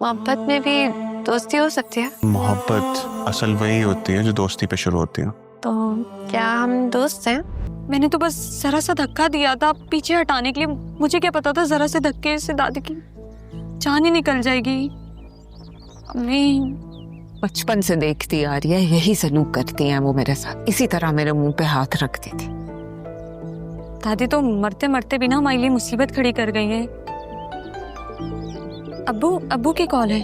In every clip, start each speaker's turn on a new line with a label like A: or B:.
A: मोहब्बत में भी दोस्ती हो सकती है।
B: मोहब्बत असल वही होती है जो दोस्ती पे शुरू होती है।
A: तो क्या हम दोस्त हैं?
C: मैंने तो बस जरा सा धक्का दिया था पीछे हटाने के लिए। मुझे क्या पता था जरा से धक्के से दादी की जान ही निकल जाएगी। अम्मी
D: बचपन से देखती आ रही है, यही सलूक करती हैं वो मेरे साथ। इसी तरह मेरे मुंह पे हाथ रखती थी।
C: दादी तो मरते मरते बिना हमारे लिए मुसीबत खड़ी कर गई है। अब्बू की कॉल है।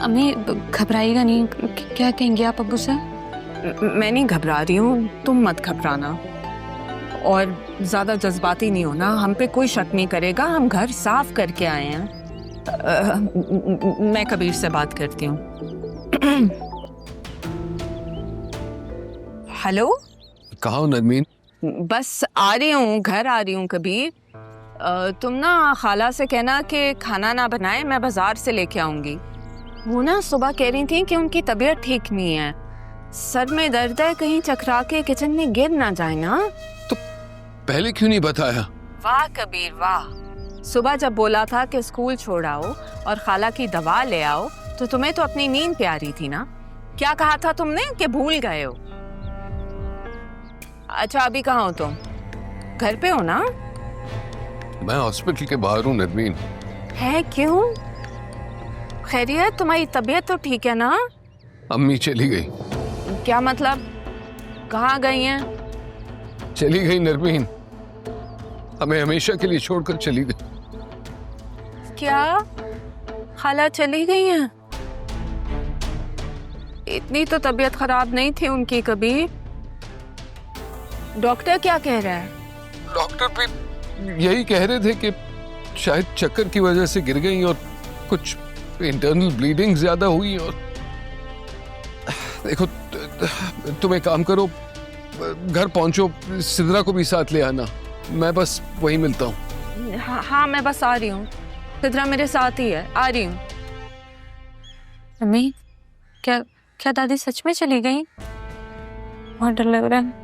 C: अम्मी घबराइएगा नहीं। क्या कहेंगे आप अब्बू से?
D: मैं नहीं घबरा रही हूँ, तुम मत घबराना और ज्यादा जज्बाती नहीं होना। हम पे कोई शक नहीं करेगा, हम घर साफ करके आए हैं। मैं कबीर से बात करती हूँ। हेलो,
E: कहाँ हो नरमीन?
D: बस आ रही हूँ, घर आ रही हूँ कबीर। तुम ना खाला से कहना कि खाना ना बनाए, मैं बाजार से लेके आऊंगी। वो ना सुबह कह रही थी कि उनकी तबीयत ठीक नहीं है, सर में दर्द है, कहीं चकरा के किचन में गिर ना जाए ना।
E: तो पहले क्यों नहीं बताया?
D: वाह कबीर वाह, सुबह जब बोला था कि स्कूल छोड़ आओ और खाला की दवा ले आओ तो तुम्हें तो अपनी नींद प्यारी थी ना। क्या कहा था तुमने कि भूल गए हो? अच्छा अभी कहाँ हो तुम? घर पे हो ना?
E: मैं हॉस्पिटल के बाहर हूँ नरमीन।
D: है क्यों? खैरियत? तुम्हारी तबीयत तो ठीक है ना?
E: अम्मी चली गई।
D: क्या मतलब? कहाँ गई हैं?
E: चली गई नरमीन, हमें हमेशा के लिए छोड़कर चली गई।
D: क्या खाला चली गई हैं? इतनी तो तबीयत खराब नहीं थी उनकी कभी। डॉक्टर क्या कह रहा है?
E: डॉक्टर भी यही कह रहे थे कि शायद चक्कर की वजह से गिर गई और कुछ इंटरनल ब्लीडिंग ज्यादा हुई। और देखो तुम एक काम करो, घर पहुंचो, सिद्रा को भी साथ ले आना, मैं बस वहीं मिलता हूँ।
D: हाँ मैं बस आ रही हूँ, सिद्रा मेरे साथ ही है, आ रही हूँ।
C: अम्मी क्या दादी सच में चली गई? बहुत डर लग रहा है।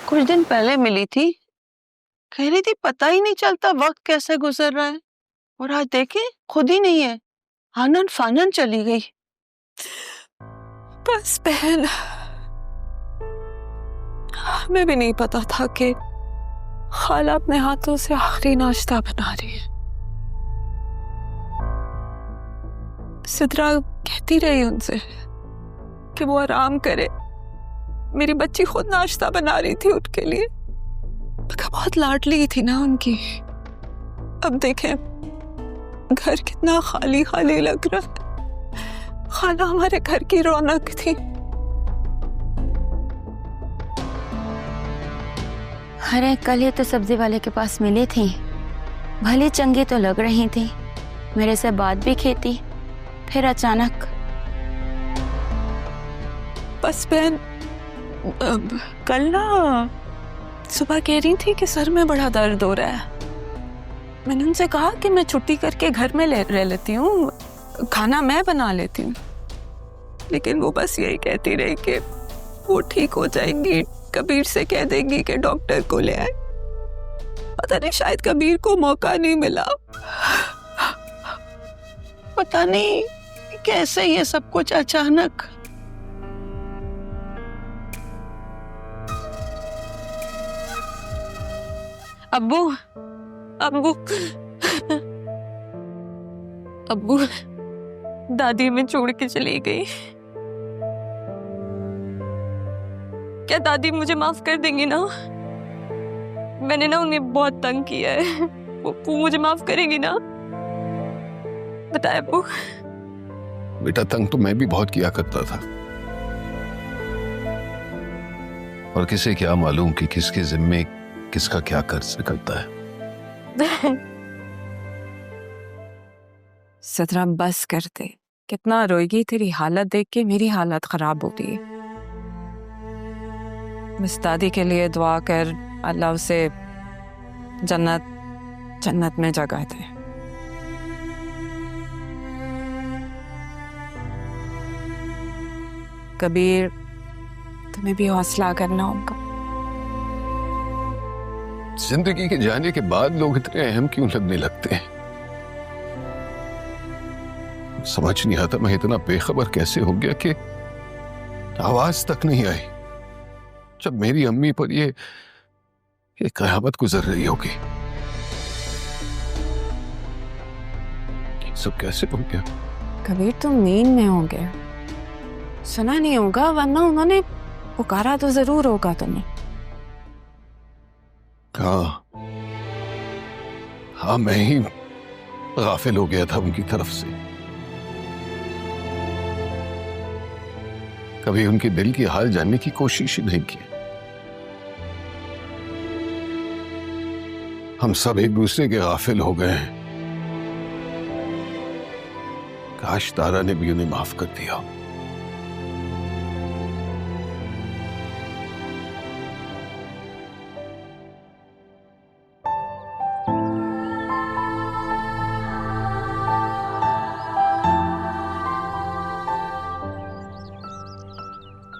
F: कुछ दिन पहले मिली थी, कह रही थी पता ही नहीं चलता वक्त कैसे गुजर रहा है, और आज देखे खुद ही नहीं है, आनन फानन चली गई।
C: बस बहन, हमें भी नहीं पता था कि खाला अपने हाथों से आखिरी नाश्ता बना रही है। सिद्रा कहती रही उनसे कि वो आराम करे, मेरी बच्ची खुद नाश्ता बना रही थी उनके लिए। बहुत लाडली थी ना उनकी। अब देखें घर कितना खाली खाली लग रहा है। खाला हमारे घर की रौनक थी।
G: अरे कल ही तो सब्जी वाले के पास मिली थी, भली चंगी तो लग रही थी, मेरे से बात भी की थी, फिर अचानक।
C: बस बहन, कल ना सुबह कह रही थी कि सर में बड़ा दर्द हो रहा है। मैंने उनसे कहा कि मैं छुट्टी करके घर में रह लेती हूँ, खाना मैं बना लेती हूँ, लेकिन वो बस यही कहती रही कि वो ठीक हो जाएंगी, कबीर से कह देंगी कि डॉक्टर को ले आए। पता नहीं शायद कबीर को मौका नहीं मिला।
F: पता नहीं कैसे ये सब कुछ अचानक।
C: अब्बू अब्बू अब्बू दादी में छोड़ के चली गई। क्या दादी मुझे माफ कर देंगी ना? मैंने ना उन्हें बहुत तंग किया है, वो मुझे माफ करेंगी ना? बताए अब्बू।
E: बेटा तंग तो मैं भी बहुत किया करता था, और किसे क्या मालूम कि किसके जिम्मे किसका क्या कर्ज निकलता है।
D: सिद्रा बस कर दे, कितना रोएगी? तेरी हालत देख के मेरी हालत खराब हो रही है। बस दादी के लिए दुआ कर, अल्लाह उसे जन्नत में जगह दे। कबीर तुम्हें भी हौसला करना होगा।
E: जिंदगी के जाने के बाद लोग इतने अहम क्यों लगने लगते हैं? समझ नहीं आता मैं इतना बेखबर कैसे हो गया कि आवाज तक नहीं आई जब मेरी अम्मी पर ये कयामत गुजर रही होगी। ये सब कैसे हो गया?
D: कबीर तुम नींद में होंगे, सुना नहीं होगा, वरना उन्होंने पुकारा तो जरूर होगा तुम्हें।
E: हाँ, मैं ही गाफिल हो गया था उनकी तरफ से। कभी उनके दिल की हाल जानने की कोशिश ही नहीं की। हम सब एक दूसरे के गाफिल हो गए हैं। काश तारा ने भी उन्हें माफ कर दिया।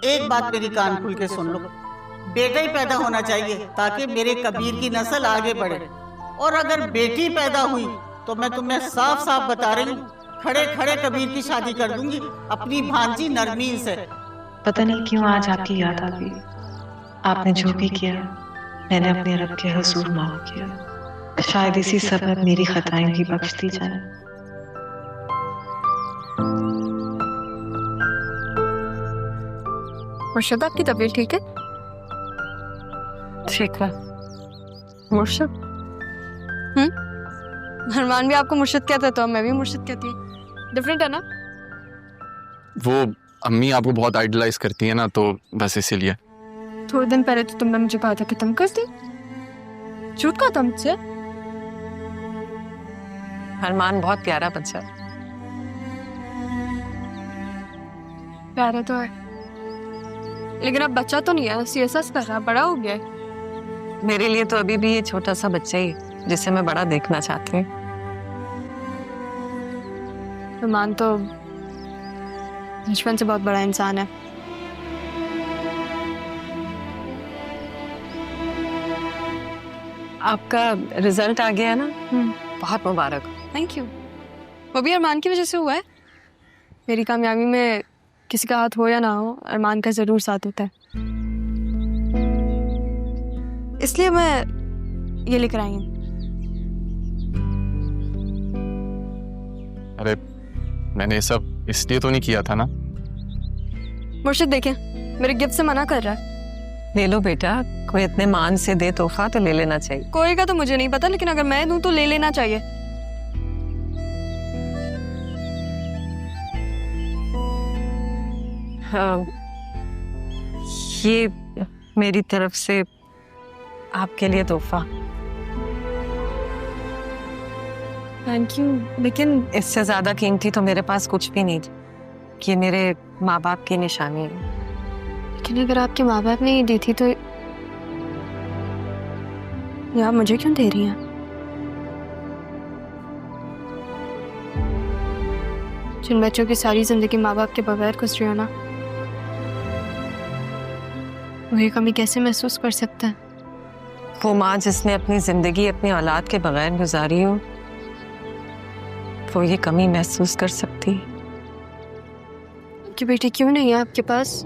H: एक बात मेरी कान खुल के सुन लो, बेटा ही पैदा होना चाहिए ताकि मेरे कबीर की नस्ल आगे बढ़े। और अगर बेटी पैदा हुई तो मैं तुम्हें साफ साफ बता रही हूँ, खड़े खड़े कबीर की शादी कर दूंगी अपनी भांजी नरमीन से।
I: पता नहीं क्यों आज आपकी याद आ गई। आपने जो भी किया मैंने अपने रब के हुजूर माफ किया। शायद इसी सबब मेरी खताएं भी बख्श दी जाए।
A: मुर्शद, आपकी तबीयत ठीक है?
I: ठीक है।
A: मुर्शद? हरमान भी आपको मुर्शद कहता है तो मैं भी मुर्शद कहती हूँ। डिफरेंट है ना?
B: वो अम्मी आपको बहुत आइडलाइज करती है ना, तो बस इसीलिए।
A: थोड़े दिन पहले तो तुमने मुझे कहा था कि तुम कर दी। झूठ कहा था मुझसे।
D: हरमान बहुत प्यारा बच्चा है।
A: प्यारा तो है, लेकिन अब बच्चा तो नहीं है, सीएसएस कर रहा, बड़ा हो गया है।
D: मेरे लिए तो अभी भी ये छोटा सा बच्चा ही जिसे मैं बड़ा देखना चाहती हूँ।
A: हरमान तो बचपन से बहुत बड़ा इंसान है।
D: आपका रिजल्ट आ गया है ना? बहुत मुबारक।
A: Thank you. वो भी अरमान की वजह से हुआ है। मेरी कामयाबी में किसी का हाथ हो या ना हो, अरमान का जरूर साथ होता है। इसलिए मैं ये लेकर आई हूँ।
B: अरे मैंने सब इसलिए तो नहीं किया था ना।
A: मुर्शिद देखें, मेरे गिफ्ट से मना कर रहा है।
D: ले लो बेटा, कोई इतने मान से दे तोहफा तो ले लेना चाहिए।
A: कोई का तो मुझे नहीं पता, लेकिन अगर मैं दूं तो ले लेना चाहिए।
D: ये मेरी तरफ से आपके लिए तोहफा।
A: थैंक यू, लेकिन
D: इससे ज्यादा कीमती तो मेरे पास कुछ भी नहीं। ये मेरे माँ बाप की निशानी है।
A: लेकिन अगर आपके माँ बाप ने ये दी थी तो ये आप मुझे क्यों दे रही हैं? जिन बच्चों की सारी जिंदगी माँ बाप के बगैर गुजरी हो ना, वो ये कमी कैसे महसूस कर सकता है?
D: वो माँ जिसने अपनी जिंदगी अपनी औलाद के बगैर गुजारी हो, वो ये कमी महसूस कर सकती है।
A: कि बेटी क्यों नहीं है आपके पास?